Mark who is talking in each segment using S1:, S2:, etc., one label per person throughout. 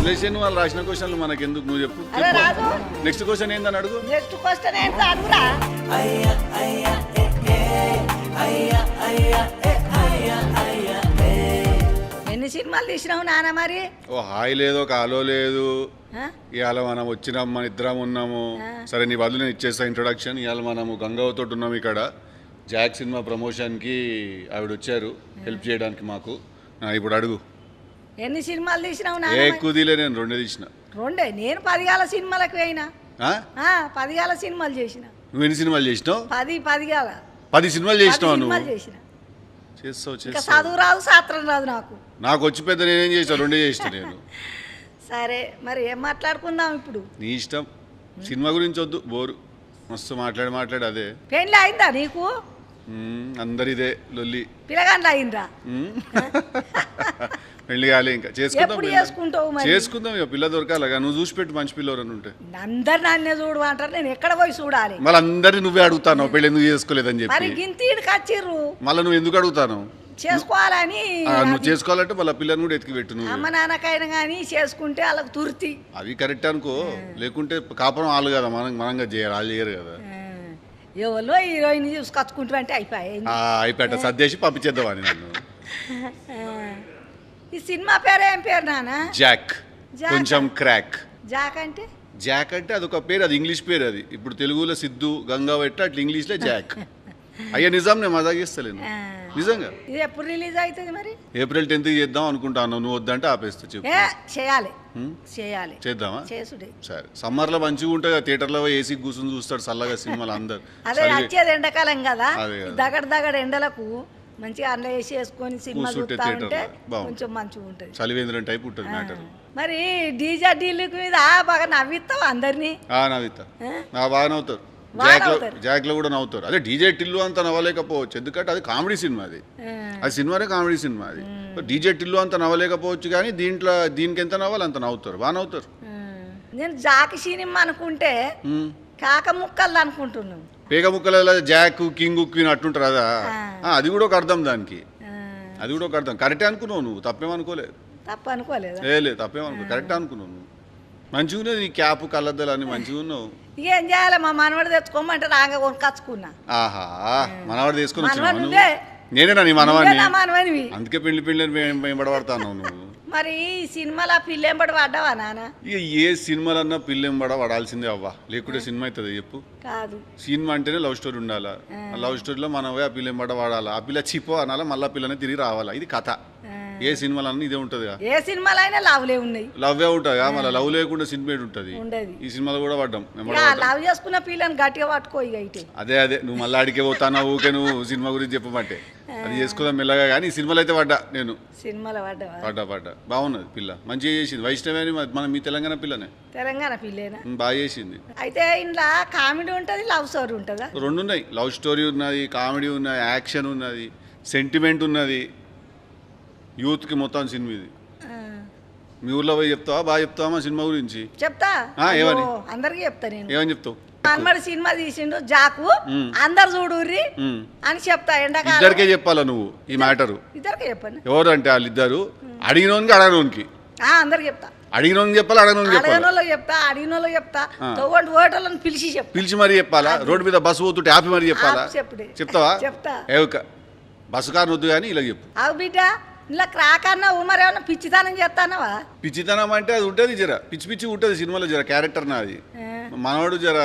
S1: వదిలేసాను వాళ్ళు రాసిన క్వశ్చన్లు మనకెందుకు నువ్వు చెప్పు
S2: అరే రాజు
S1: నెక్స్ట్ క్వశ్చన్ ఏందని అడుగు
S2: నెక్స్ట్ క్వశ్చన్ ఏంటో అడుగురా ఎన్ని సినిమాలు తీసినావు నాన్న మరి
S1: ఓ హాయ్ లేదు ఒక హలో లేదు
S2: ఆ?
S1: ఇవాళ మనం వచ్చినాం మన ఇద్దరం ఉన్నాము సరే నీ బదులు నేను ఇచ్చేస్తా ఇంట్రొడక్షన్ ఇవాళ మనము గంగావతో ఉన్నాం ఇక్కడ జాక్ సినిమా ప్రమోషన్కి ఆవిడ వచ్చారు హెల్ప్ చేయడానికి మాకు ఇప్పుడు అడుగు
S2: ఎన్ని సినిమాలు తీసినావు
S1: ఏ
S2: నాన్న
S1: కుదిలే నేను రెండే తీసిన
S2: రెండే నేను 10 గాల సినిమాలకు పోయినా
S1: ఆ?
S2: 10 గాల సినిమాలు చేసిన
S1: నువ్వు ఎన్ని సినిమాలు చేసినావు
S2: 10 గాల
S1: 10 సినిమాలు చేసినావు నువ్వు
S2: సినిమాలు చేసిన
S1: చేస్తావు
S2: ఇంకా
S1: చేస్తావు
S2: చదువు రాదు శాస్త్రం రాదు నాకు
S1: నాకు వచ్చి పెద్ద నేనేం చేస్తాను రెండే చేసిన నేను
S2: సరే మరి ఏం మాట్లాడుకుందాం ఇప్పుడు
S1: నీ ఇష్టం సినిమా గురించి వద్దు బోరు మస్తు మాట్లాడి అదే
S2: పెళ్ళి అయిందా నీకు
S1: అందరిదే లొల్లి
S2: పిల్లగాండ్లు అయిందా
S1: పెళ్లి కాలే ఇంకా చేసుకుందాం
S2: ఎప్పుడు
S1: పెళ్లి.
S2: చేసుకుంటావు మరి
S1: చేసుకుందాం ఇక పిల్ల దొరకాలగా నువ్వు చూసి పెట్టు మంచి పిల్లవరని ఉంటే
S2: అందరు నన్నే చూడు అంటారు నేను ఎక్కడ పోయి చూడాలి
S1: మళ్ళీ అందరినీ నువ్వే అడుగుతాను పెళ్లి ఎందుకు చేసుకోలేదని
S2: మరి
S1: చెప్పి
S2: గింతీడికి వచ్చిర్రు
S1: మళ్ళీ నువ్వు ఎందుకు అడుగుతాను
S2: చేసుకోవాలని
S1: నువ్వు చేసుకోవాలంటే మళ్ళీ పిల్లని కూడా ఎతికి పెట్టు నువ్వు
S2: అమ్మ నాన్నకైనా కానీ చేసుకుంటే వాళ్ళకి తుర్తి
S1: అవి కరెక్ట్ అనుకో లేకుంటే కాపురం వాళ్ళు కదా మనంగా చేయరు వాళ్ళు చేయరు కదా
S2: ఎవరో హీరోయిన్ చూసుకొచ్చుకుంటూ అంటే అయిపోయాయి
S1: అయిపోయాట సర్దేసి పంపించేద్దామని నన్ను
S2: ఈ సినిమా పేరు ఏం పేరు నాన్న
S1: జాక్
S2: జాక్.
S1: కొంచెం క్రాక్
S2: జాక్ అంటే
S1: జాక్ అంటే అదొక పేరు అది ఇంగ్లీష్ పేరు అది ఇప్పుడు తెలుగులో సిద్ధు గంగా పెట్ట అట్లా ఇంగ్లీష్లో జాక్ అయ్యా నిజం నేను మజా చేస్తలేను
S2: ఆ.
S1: నిజంగా
S2: ఇది ఎప్పుడు రిలీజ్ అవుతుంది మరి
S1: ఏప్రిల్ 10th చేద్దాం అనుకుంటాను నువ్వు వద్దంటే ఆపేస్తా చెప్పు
S2: ఏ చేయాలి
S1: హ్మ్?
S2: చేయాలి
S1: చేద్దామా
S2: చేసుడే
S1: సరే సమ్మర్లో మంచిగా ఉంటుంది కదా థియేటర్లో ఏసీ కూర్చొని చూస్తాడు చల్లగా సినిమాలు అందరు
S2: అదే వచ్చేది ఎండాకాలం కదా
S1: అదే కదా.
S2: దగడ ఎండలకు మంచిగా అన్న వేసి వేసుకొని సినిమా
S1: కూర్చుంటే
S2: చూస్తా ఉంటే
S1: థియేటర్లో బాగుంటుంది.
S2: కొంచెం మంచిగా ఉంటుంది
S1: చలివేంద్రం టైప్ ఉంటుంది మ్యాటర్
S2: మరి డీజే డీలుక్ మీద బాగా నవ్విస్తావు అందరినీ
S1: నవ్వుతా
S2: ఆ?
S1: బాగా నవ్వుతారు
S2: బాగా
S1: జాక్లో
S2: నవ్వుతారు.
S1: జాక్లో కూడా నవ్వుతారు అదే డీజే టిల్లు అంత నవ్వలేకపోవచ్చు ఎందుకంటే అది కామెడీ సినిమా అది
S2: ఆ.
S1: అది సినిమానే కామెడీ సినిమా అది డీజే టిల్లు అంత నవ్వలేకపోవచ్చు కానీ దీనికి ఎంత నవ్వాలి అంత నవ్వుతారు బాగా నవ్వుతారు
S2: నేను జాకి సినిమా అనుకుంటే
S1: హ్మ్.
S2: కాక ముక్కలు అనుకుంటున్నాను
S1: పేగ ముక్కల జాక్ కింగ్ క్వీన్ అట్టుంటారు కదా అది కూడా ఒక అర్థం దానికి
S2: ఆ,
S1: అది కూడా ఒక అర్థం కరెక్టే అనుకున్నావు నువ్వు తప్పేమనుకోలేదు
S2: తప్పు అనుకోలేదా
S1: లేదు తప్పేమనుకో కరెక్ట్ అనుకున్నావు నువ్వు మంచిగా ఉన్నది నీ క్యాప్ కళ్ళద్దాలు అన్ని మంచిగా ఉన్నావు
S2: ఇక ఏం చేయాలి మా మనవడు తెచ్చుకోమంటే రాగా కొనుకొచ్చుకున్నా
S1: ఆహా మనవాడు తీసుకొని
S2: మనవడు
S1: వచ్చినావు
S2: నువ్వే.
S1: నేనేనా నీ
S2: నువ్వే
S1: మనవాడిని
S2: నా మనవనివి
S1: అందుకే పెళ్లి వెంబడబడతాను నువ్వు
S2: మరి ఈ సినిమాలో ఆ పిల్ల ఎంబడి పడ్డావా నాన్న
S1: ఇక ఏ సినిమాలన్నా పిల్లెంబడ పడాల్సిందే అవ్వా లేకుంటే సినిమా అవుతుంది చెప్పు
S2: కాదు
S1: సినిమా అంటేనే లవ్ స్టోరీ ఉండాలా ఆ లవ్ స్టోరీలో మనం పోయి ఆ పిల్లెంబడ వాడాలా ఆ పిల్ల చిపో అనాలా మళ్ళీ పిల్లనే తిరిగి రావాలా ఇది కథ
S2: ఆ.
S1: ఏ సినిమాలన్నా ఇదే ఉంటుంది
S2: ఏ సినిమాలో అయినా లావులే ఉన్నాయి
S1: లవ్వే ఉంటుంది మళ్ళీ లవ్ లేకుండా సినిమా ఉంటుంది
S2: ఉండదు
S1: ఈ సినిమాలో కూడా పడ్డాం వెంబడ
S2: ఇక
S1: పడ్డాం.
S2: లవ్ చేసుకున్న పిల్లని గట్టిగా పట్టుకో ఇక ఇటే
S1: అదే నువ్వు మళ్ళీ అడిగే పోతానా ఊకే నువ్వు సినిమా గురించి చెప్పమంటే అది చేసుకుందాం మెల్లగా కానీ ఈ సినిమాలో అయితే పడ్డా నేను
S2: సినిమాలో పడ్డావా
S1: పడ్డా బాగున్నది పిల్ల మంచిగా చేసింది వైష్ణవి అని మన మీ తెలంగాణ పిల్లనే
S2: తెలంగాణ పిల్లేనా
S1: బాగా చేసింది
S2: అయితే ఇంట్లో కామెడీ ఉంటుంది లవ్ స్టోరీ ఉంటుందా
S1: రెండు ఉన్నాయి లవ్ స్టోరీ ఉన్నది కామెడీ ఉన్నది యాక్షన్ ఉన్నది సెంటిమెంట్ ఉన్నది యూత్కి మొత్తం సినిమా ఇది
S2: ఆ.
S1: మీ ఊర్లో పోయి చెప్తావా బాగా చెప్తావా మా సినిమా గురించి
S2: చెప్తా
S1: ఏమని?
S2: అయ్యో, అందరికీ చెప్తా నేను
S1: ఏమని చెప్తావు
S2: మన్మడి సినిమా తీసిండు జాకు అందరు చూడుర్రి
S1: ఉమ్.
S2: అని చెప్తా ఎండాకాలం
S1: ఇద్దరికే చెప్పాలా నువ్వు ఈ మ్యాటరు
S2: ఇద్దరికే చెప్పండి
S1: ఎవరు అంటే వాళ్ళిద్దరు అడిగినోనికి అడగనోనికి
S2: అందరికి చెప్తా
S1: అడిగినోనికి చెప్పాలి అడగనోనికి చెప్పాలి
S2: అడగనోళ్ళు చెప్తా అడిగినోళ్ళు చెప్తా తోటి ఓటర్లను పిలిచి చెప్తా
S1: పిలిచి మరీ చెప్పాలా రోడ్డు మీద బస్సు పోతుంటే ఆపి మరీ చెప్పాలా
S2: ఆపు చెప్పుడే.
S1: చెప్తావా
S2: చెప్తా
S1: ఏవక బస్సు కారు వద్దు కానీ ఇలా చెప్పు
S2: అవు బిడ్డ ఇలా క్రాక్ అన్నావు మరి ఏమన్నా పిచ్చితనం చేస్తానవా
S1: పిచ్చితనం అంటే అది ఉంటుంది జర పిచ్చి పిచ్చి ఉంటుంది సినిమాలో జర క్యారెక్టర్ నాది మనవాడు జర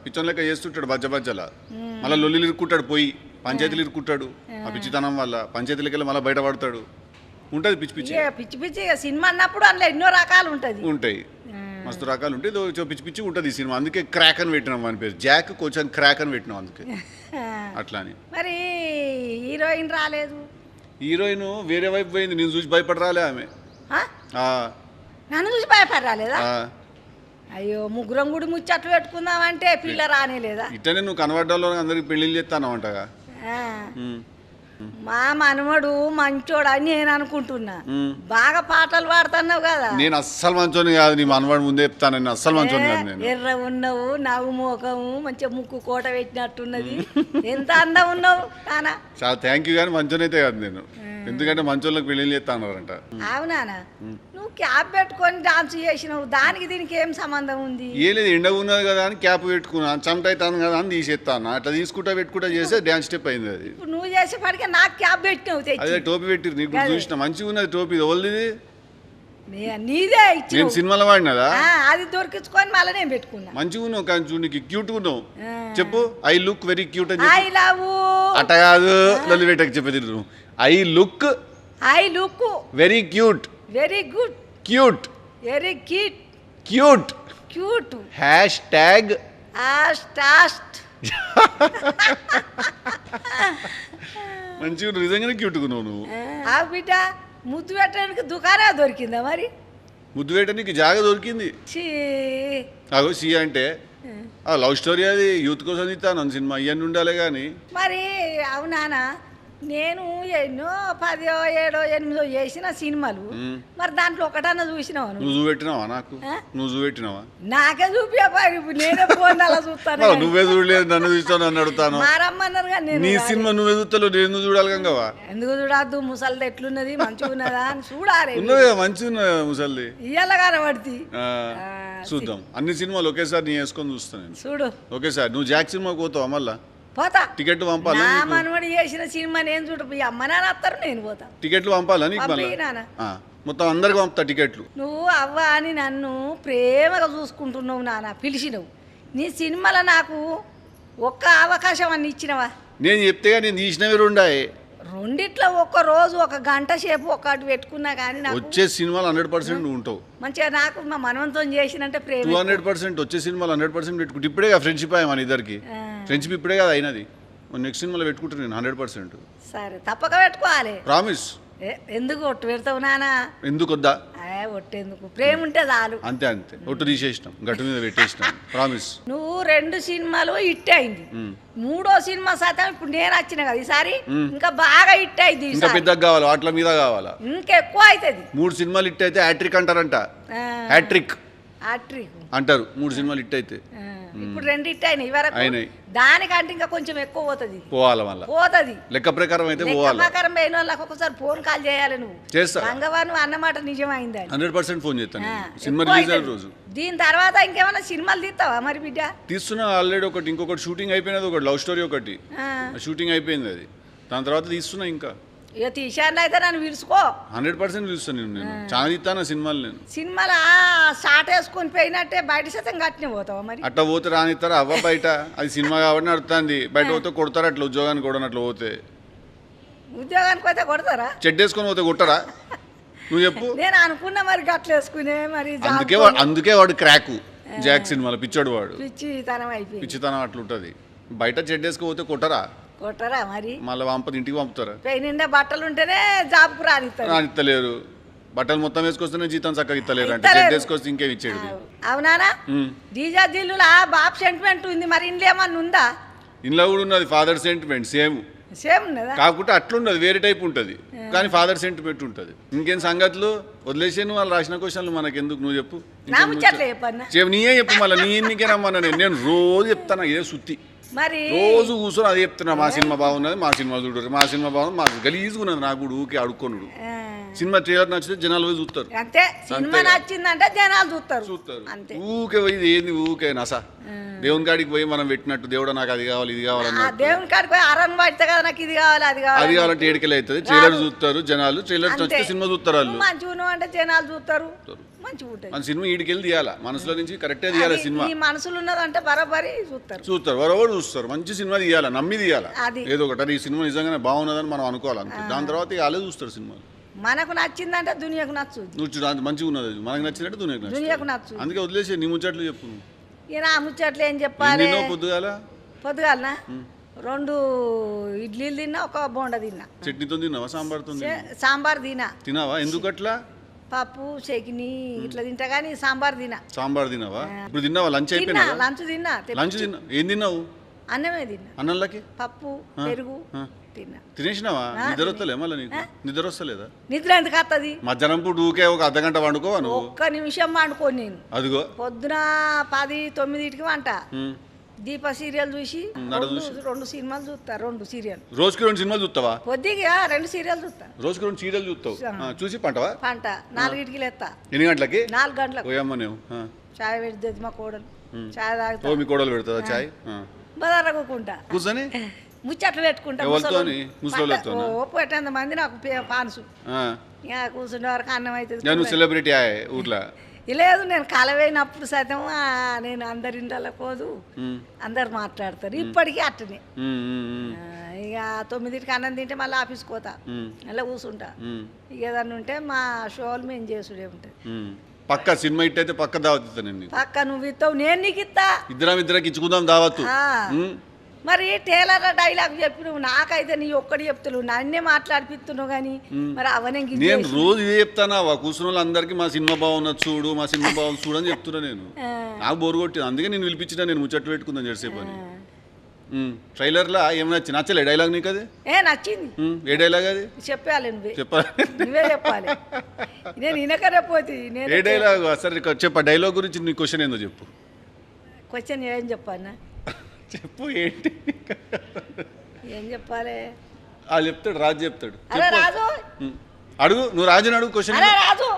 S1: పిచ్చం లెక్క చేస్తుంటాడు బజ్జలా మళ్ళీ లొల్లిలు ఇరుక్కుంటాడు పోయి పంచాయతీలు ఇరుక్కుంటాడు ఆ పిచ్చితనం వల్ల పంచాయతీలకి వెళ్ళి మళ్ళీ బయటపడతాడు ఉంటుంది పిచ్చి పిచ్చి
S2: ఇక పిచ్చి పిచ్చి ఇక సినిమా అన్నప్పుడు అందులో ఎన్నో రకాలు ఉంటుంది
S1: ఉంటాయి మస్తు రకాలు ఉంటాయి పిచ్చి పిచ్చి ఉంటుంది ఈ సినిమా అందుకే క్రాక్ అని పెట్టినాం అని పేరు జాక్ కొంచెం క్రాక్ అని పెట్టినాం అందుకే అట్లా అని
S2: మరి హీరోయిన్ రాలేదు
S1: హీరోయిన్ వేరే వైపు పోయింది నేను చూసి భయపడరాలే ఆమె
S2: ఆ?
S1: ఆ,
S2: నన్ను చూసి భయపడి రాలేదా
S1: ఆ.
S2: అయ్యో ముగ్గురం గుడి ముచ్చట్లు పెట్టుకుందామంటే పిల్ల రానేలేదా
S1: ఇట్టనే నువ్వు కనబడ్డంలో అందరికి పెళ్లిళ్ళు చేస్తాను అంటగా
S2: ఆ. మా మనవడు మంచోడు అని నేను అనుకుంటున్నా బాగా పాటలు పాడుతున్నావు కదా
S1: నేను అస్సలు మంచోని కాదు నీ మనవాడు ముందే చెప్తాను నేను అస్సలు మంచోని కాదు నేను
S2: ఎర్ర ఉన్నావు నవ్వు మోకము మంచిగా ముక్కు కోట పెట్టినట్టున్నది ఎంత అందం ఉన్నావు నానా
S1: చాలా థ్యాంక్ యూ కానీ మంచోని అయితే కాదు నేను ఎందుకంటే మంచోళ్ళకి పెళ్లిళ్ళు చేస్తా అన్నారంట
S2: అవునానా నువ్వు నువ్వు క్యాప్ పెట్టుకొని డాన్స్ చేసినావు, దానికి దీనికి ఏం సంబంధం ఉంది?
S1: ఏ లేదు, ఎండ ఉన్నది కదా అని క్యాప్ పెట్టుకున్నాను, చెమట అవుతాను కదా అని తీసేస్తాను. అట్లా తీసుకుంటా పెట్టుకుంటా చేస్తే డ్యాన్స్ స్టెప్ అయింది అది.
S2: ఇప్పుడు నువ్వు చేసేపాటికే నాకు క్యాప్ పెట్టినావు తెచ్చి.
S1: అదే టోపీ పెట్టిరు, నీకు చూసిన మంచిగా ఉన్నది టోపీ. ఇది ఓల్ది,
S2: నీదే ఇచ్చి
S1: నేను సినిమాలో వాడినదా?
S2: అది దొరికించుకొని మళ్ళీ నేను పెట్టుకున్నా.
S1: మంచిగా ఉన్నావు కానీ చూడు, నీకు క్యూట్ ఉన్నావు. చెప్పు ఐ లుక్ వెరీ క్యూట్ అని
S2: ఐ లవ్.
S1: అట్ట కాదు, లొల్లి పెట్టకు చెప్పేది. I look very cute.
S2: Very good.
S1: Cute.
S2: Very cute.
S1: Cute.
S2: Cute.
S1: Hash tag మంచిగా నిజంగానే క్యూట్గా ఉన్నావు నువ్వు.
S2: ఆ బిడ్డ ముద్దు పెట్టడానికి దుకాణం దొరికిందా మరి?
S1: ముద్దు పెట్టడానికి జాగా దొరికింది.
S2: ఛీ.
S1: అగో సి అంటే లవ్ స్టోరీ, అది యూత్ కోసం తీస్తాను సినిమా, ఇవన్నీ ఉండాలి కానీ.
S2: మరి అవునానా, నేను ఎన్నో 10, 7, 8 చేసిన సినిమాలు, మరి దాంట్లో ఒకటన్నా చూసినావా?
S1: నువ్వు చూపెట్టినావా నాకు? నువ్వు చూపెట్టినావా?
S2: నాకే చూపా, నేనే ఫోన్ అలా చూస్తాను.
S1: నువ్వే చూడలేదు, నన్ను చూస్తాను, నన్ను అడుగుతాను.
S2: మారమ్మన్నారు కానీ
S1: నీ సినిమా నువ్వే చూస్తావు, నేను చూడాలి కంగవా?
S2: ఎందుకు చూడద్దు? ముసలిది ఎట్లున్నది, మంచిగా ఉన్నదా అని చూడాలి.
S1: ఉన్నది కదా, మంచిగా ఉన్నది ముసలిది.
S2: ఇయ్యాల కనబడి
S1: చూద్దాం. అన్ని సినిమాలు ఒకేసారి నీ వేసుకొని చూస్తాను నేను.
S2: చూడు
S1: ఒకేసారి. నువ్వు జాక్ సినిమాకి పోతావా మళ్ళా?
S2: పోతా.
S1: టికెట్లు పంపాలా?
S2: నా మనవడి చేసిన సినిమా నేను చూడ, అమ్మ నాన్న వస్తారు, నేను పోతా.
S1: టికెట్లు పంపాలా నీకు మళ్ళీ? మొత్తం అందరికి పంపుతా టికెట్లు.
S2: నువ్వు అవ్వ అని నన్ను ప్రేమగా చూసుకుంటున్నావు నాన్న, పిలిచినవు. నీ సినిమాలో నాకు ఒక్క అవకాశం అన్ని ఇచ్చినవా?
S1: నేను చెప్తే నేను తీసినవి రెండాయి.
S2: రెండిట్లో ఒక్క రోజు 1 గంట సేపు ఒక్కటి పెట్టుకున్నా కానీ నాకు
S1: వచ్చే సినిమాలు 100% నువ్వు ఉంటావు.
S2: మంచిగా నాకు మా మనవంతో చేసినంటే ప్రేమ.
S1: 200% వచ్చే సినిమాలు 100% పెట్టుకుంటే ఇప్పుడే ఫ్రెండ్షిప్ అయ్యా మన ఇద్దరికి. ఫ్రెండ్షిప్ ఇప్పుడే కదా అయినది. నెక్స్ట్ సినిమాలో పెట్టుకుంటాను నేను 100%.
S2: సరే, తప్పక పెట్టుకోవాలి.
S1: ప్రామిస్.
S2: ఎందుకు ఒట్టు పెడతావు నానా?
S1: ఎందుకు వద్దా?
S2: ఒట్టెందుకు, ప్రేమ ఉంటే చాలు.
S1: అంతే అంతే, ఒట్టు తీసేసినాం, గట్టు మీద పెట్టేసినాం. ప్రామిస్.
S2: నువ్వు 2 సినిమాలు హిట్ అయింది, 3వ సినిమా శాతం ఇప్పుడు నేను వచ్చిన కదా ఈసారి ఇంకా బాగా హిట్ అయింది.
S1: ఇంకా పెద్దగా కావాలి, వాటిల మీద కావాలా?
S2: ఇంకెక్కువ అవుతుంది.
S1: 3 సినిమాలు హిట్ అయితే హ్యాట్రిక్ అంటారంట. హ్యాట్రిక్ అంటారు 3 సినిమాలు హిట్ అయితే.
S2: ఇప్పుడు 2 హిట్ అయినాయి వరకు, దానికంటే ఇంకా కొంచెం ఎక్కువ పోతుంది.
S1: పోవాలి మళ్ళీ,
S2: పోతుంది.
S1: లెక్క ప్రకారం అయితే పోవాలి.
S2: ప్రకారం పోయిన వాళ్ళకి ఒకసారి ఫోన్ కాల్ చేయాలి. నువ్వు
S1: చేస్తా.
S2: గంగవాను అన్నమాట నిజమైంది.
S1: 100% ఫోన్ చేస్తాను సినిమా రిలీజ్ అయిన రోజు.
S2: దీని తర్వాత ఇంకేమైనా సినిమాలు తీస్తావా మరి బిడ్డ?
S1: తీస్తున్నా ఆల్రెడీ ఒకటి, ఇంకొకటి షూటింగ్ అయిపోయినది, ఒకటి లవ్ స్టోరీ ఒకటి షూటింగ్ అయిపోయింది అది. దాని తర్వాత తీస్తున్నా ఇంకా.
S2: ఇక తీసాను అయితే నన్ను పిలుచుకో.
S1: 100% పిలుస్తాను నేను చాలా తీస్తాను సినిమాలు. నేను
S2: సినిమాలు షార్ట్ వేసుకొని పోయినట్టే బయట శాతం కట్టినే పోతావా మరి?
S1: అట్లా పోతే రానిస్తారా? అవ్వ బయట అది సినిమా కాబట్టి నడుతుంది, బయట పోతే కొడతారు. అట్లా ఉద్యోగానికి కూడా అట్లా పోతే,
S2: ఉద్యోగానికి పోతే కొడతారా?
S1: చెడ్డ వేసుకొని పోతే కొట్టరా? నువ్వు చెప్పు.
S2: నేను అనుకున్నా మరి గట్ల వేసుకునే మరి.
S1: అందుకే వాడు క్రాకు జాక్ సినిమాలో పిచ్చోడు వాడు.
S2: పిచ్చితనం అయిపోయి,
S1: పిచ్చితనం అట్లుంటది. బయట చెడ్డ వేసుకుపోతే కొట్టరా?
S2: కొట్టరా మరి?
S1: మళ్ళీ ఇంటికి పంపుతారా?
S2: నిండా బట్టలు ఉంటేనే జాబ్కు
S1: రానిత్తలేరు. బట్టలు మొత్తం వేసుకొస్తేనే జీతం చక్కగా ఇస్తలేరు అంటే చెడ్డ వేసుకొస్తే ఇంకేం ఇచ్చేది?
S2: అవునానా? డీజా దిల్లులా బాబు సెంటిమెంట్ ఉంది, మరి ఇంట్లో ఏమన్నా ఉందా?
S1: ఇంట్లో కూడా ఉన్నది ఫాదర్ సెంటిమెంట్. సేమ్
S2: ఉన్నదా?
S1: కాకుంటే అట్లుండదు, వేరే టైప్ ఉంటుంది కానీ ఫాదర్ సెంటిమెంట్ ఉంటుంది. ఇంకేం సంగతులు? వదిలేసాను వాళ్ళు రాసిన క్వశ్చన్లు మనకెందుకు, నువ్వు చెప్పు. నీయే చెప్పు మళ్ళీ. నీకే రమ్మన్నా నేను రోజు చెప్తాను ఇదే సుత్తి.
S2: మరి
S1: రోజు కూర్చొని అది చెప్తున్నా, మా సినిమా బాగున్నది, మా సినిమా చూడరు, మా సినిమా బాగుంది, మా గలీజ్గా ఉన్నది. నాకు కూడా ఊకే అడుక్కొనుడు. సినిమా ట్రైలర్ నచ్చితే జనాలు పోయి చూస్తారు.
S2: అంతే, సినిమా నచ్చిందంటే జనాలు చూస్తారు.
S1: ఊకే పోయి ఏంది ఊకే నసా. దేవుని కాడికి పోయి మనం పెట్టినట్టు దేవుడు నాకు అది కావాలి ఇది కావాలన్నా,
S2: దేవుని కాడికి పోయి అరన్ పడితే కదా నాకు ఇది కావాలి అది కావాలి,
S1: అది కావాలంటే ఏడికెళ్ళి అవుతుంది. ట్రైలర్ చూస్తారు జనాలు, ట్రైలర్ నచ్చితే సినిమా చూస్తారు. వాళ్ళు
S2: మంచిగా అంటే జనాలు చూస్తారు.
S1: మన సినిమా ఈడికెళ్ళి తీయాలా, మనసులో నుంచి కరెక్టే తీయాలి. సినిమా
S2: మనసులో ఉన్నదంటే బరాబరి
S1: చూస్తారు, బరాబరి చూస్తారు. మంచి సినిమా తీయాలా, నమ్మి తీయాలా. ఏదో ఒకటి ఈ సినిమా నిజంగానే బాగున్నదని మనం అనుకోవాలి అంతే. దాని తర్వాత వాళ్ళే చూస్తారు సినిమాలు.
S2: మనకు నచ్చిందంటే దునియాకు నచ్చు.
S1: నువ్వు మంచిగా ఉన్నది, మనకు నచ్చినట్టు దునియాకు నచ్చు. అందుకే వదిలేసి నీ ముచ్చట్లు చెప్పు.
S2: ఆ ముచ్చట్లు ఏం చెప్పాలి?
S1: పొద్దుగాలనా
S2: 2 ఇడ్లీలు తిన్నా, 1 బోండా తిన్నా.
S1: చట్నీతో తిన్నావా?
S2: సాంబార్
S1: తినావా? ఎందుకు అట్లా?
S2: పప్పు చట్నీ ఇట్లా తింటా కానీ సాంబార్
S1: తినావా? ఇప్పుడు తిన్నావా? లంచ్ అయిపోయినా?
S2: లంచ్ తిన్నా.
S1: ఏం తిన్నావు?
S2: అన్నమే తిన్నా.
S1: అన్నంలోకి
S2: పప్పు పెరుగు తిన్నా.
S1: తినేసినావా? నిద్ర వస్తలే మళ్ళీ నీకు? నిద్ర వస్తలేదా?
S2: నిద్ర ఎందుకు వస్తుంది?
S1: మధ్యాహ్నం పూట ఊకే 1 అర్ధగంట వండుకోవా నువ్వు?
S2: 1 నిమిషం వండుకో. నేను
S1: అదిగో
S2: పొద్దున 10, 9కి వంట, దీప సీరియల్ చూసి
S1: నడు
S2: రెండు సినిమాలు చూస్తా, 2 సీరియల్.
S1: రోజుకి 2 సినిమాలు చూస్తావా?
S2: పొద్దుగా 2 సీరియల్ చూస్తా.
S1: రోజుకి 2 సీరియల్ చూస్తావు. చూసి పంటవా?
S2: పంట 4కి లేస్తా.
S1: ఎన్ని గంటలకి?
S2: 4 గంటలకు.
S1: పోయమ్మ నువ్వు
S2: చాయ్ పెడుతుంది మా కోడలు, చాయ్ తాగుతా.
S1: ఓ మీ కోడలు పెడుతుందా చాయ్?
S2: బదారకుంటా
S1: కూర్చొని
S2: ముచ్చట్లు పెట్టుకుంటా.
S1: ఎవరితోని? ముసలోళ్ళతోనా?
S2: ఓ 8 మంది నాకు పాన్సు. ఇక కూర్చుండే వరకు అన్నం అవుతుంది.
S1: నువ్వు సెలబ్రిటీ ఊర్లో?
S2: లేదు, నేను కలవైనప్పుడు సైతం నేను అందరి ఇంట్లో పోదు, అందరు మాట్లాడతారు. ఇప్పటికీ అట్టనే. ఇక 9కి అన్నం తింటే మళ్ళీ ఆఫీస్కి పోతా, మళ్ళీ కూర్చుంటా. ఇక ఏదన్నా ఉంటే మా షోలు మేము చేసుడే ఉంటుంది.
S1: పక్క సినిమా ఇట్ అయితే పక్క దావత్ నేను.
S2: పక్క నువ్వు ఇస్తావు, నేను నీకు ఇస్తా.
S1: ఇద్దరం ఇచ్చుకుందాం దావత్తు.
S2: మరి టేలర్ డైలాగ్ చెప్పినావు, నాకైతే నీ ఒక్కటి చెప్తున్నావు, నన్నే మాట్లాడిపిస్తున్నావు. కానీ మరి అవనే
S1: నేను రోజు ఇదే చెప్తానా, కూర్చున్న వాళ్ళందరికీ మా సినిమా బాగున్నది చూడు, మా సినిమా బాగుంది చూడు అని చెప్తున్నా నేను. నాకు బోరు కొట్టింది, అందుకే నేను పిలిపించినా. నేను ముచ్చట్లు పెట్టుకుందాం జెర్సేపు అని. ట్రైలర్లో ఏమైనా నచ్చలే డైలాగ్ నీకు? అది
S2: నచ్చింది.
S1: ఏ డైలాగ్ అది?
S2: చెప్పాలి నువ్వే.
S1: చెప్పాలి,
S2: నువ్వే చెప్పాలి. నేను ఇనకరేపోతే
S1: ఏ డైలాగ్? సరే చెప్ప, డైలాగ్ గురించి నీ క్వశ్చన్ ఏందో చెప్పు.
S2: క్వశ్చన్ ఏం చెప్పానా?
S1: చెప్పు. ఏంటి
S2: ఏం చెప్పాలి?
S1: వాళ్ళు చెప్తాడు, రాజు చెప్తాడు.
S2: అరే రాజు
S1: అడుగు, నువ్వు రాజుని అడుగు క్వశ్చన్.
S2: అరే రాజు,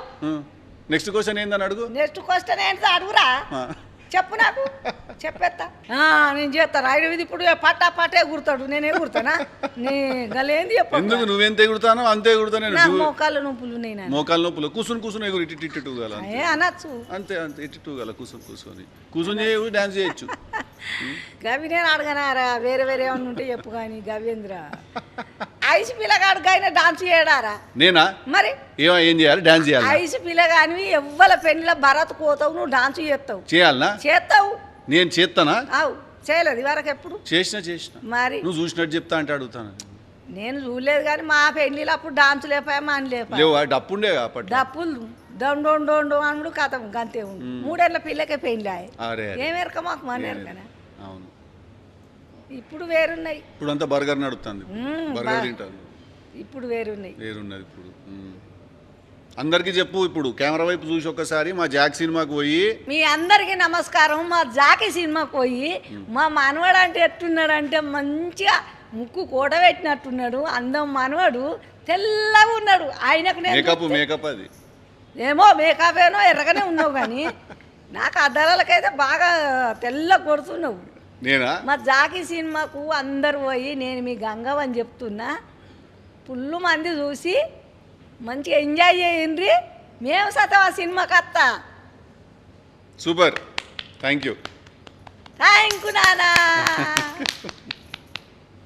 S1: నెక్స్ట్ క్వశ్చన్ ఏందని అడుగు.
S2: నెక్స్ట్ క్వశ్చన్ ఏంటో అడుగురా, చెప్పు నాకు, చెప్పేస్తా. నేను చేస్తాను. ఇది ఇప్పుడు పట్టే ఎగురుతాడు, నేను ఎగురుతానా? నీ గలేంది చెప్పు.
S1: ఎందుకు నువ్వెంత ఎగురుతానో అంతే ఎగురుతాను.
S2: మోకాళ్ళ నొప్పులు ఉన్నాయి,
S1: మోకాళ్ళ నొప్పులు. కూర్చుని ఎగురు, ఇటు గల
S2: అనొచ్చు.
S1: అంతే ఇటు గల కూర్చుని చేయు, డాన్స్ చేయొచ్చు.
S2: గవి నేను అడగనారా, వేరే ఏమన్నా ఉంటే చెప్పు. కానీ గవేంద్ర ఐసు పిల్లగాడు ఆయన డాన్స్ చేయడారా?
S1: నేనా?
S2: మరి
S1: ఏం చేయాలి? డాన్స్ చేయాలి.
S2: ఐసు పిల్లగాని ఎవ్వల పెళ్లిలో భరత్ పోతావు, నువ్వు డాన్స్ చేస్తావు.
S1: చేయాలనా?
S2: చేస్తావు.
S1: నేను చేస్తానా?
S2: అవు చేయలేదు ఇవరకు ఎప్పుడు?
S1: చేసిన.
S2: మరి
S1: నువ్వు చూసినట్టు చెప్తా అంటే అడుగుతాను.
S2: నేను చూడలేదు కానీ మా పెళ్లిలో అప్పుడు డాన్స్ లేపాయమా అని
S1: లేవా? డప్పుండే
S2: డప్పులు డొండు అనుడు కథం గంతే ఉండు. 3 ఏళ్ళ పిల్లకే పెళ్లి ఏమెరక మాకు మన ఎరకనా?
S1: అవును.
S2: ఇప్పుడు వేరున్నాయి.
S1: ఇప్పుడు అంతా బర్గర్ నడుస్తుంది, బర్గర్ తింటారు.
S2: ఇప్పుడు వేరున్నది
S1: ఇప్పుడు. అందరికీ చెప్పు, ఇప్పుడు కెమెరా వైపు చూసి ఒక్కసారి మా జాక్ సినిమాకి పోయి.
S2: మీ అందరికీ నమస్కారం. మా జాకి సినిమాకి పోయి మా మనవాడు అంటే ఎట్టున్నాడంటే మంచిగా ముక్కు కూడ పెట్టినట్టున్నాడు, అందం మనవాడు, తెల్లగా ఉన్నాడు. ఆయనకు
S1: మేకప్ అది
S2: ఏమో మేకప్ ఏనో ఎర్రగానే ఉన్నావు, కానీ నాకు అద్దాలకైతే బాగా తెల్ల కొడుతున్నావు.
S1: నేనా?
S2: మా జాకి సినిమాకు అందరు పోయి, నేను మీ గంగవని చెప్తున్నా, ఫుల్ మంది చూసి మంచిగా ఎంజాయ్ చేయండి. మేము సతం ఆ సినిమాకి వస్తా.
S1: సూపర్, థ్యాంక్ యూ
S2: నానా.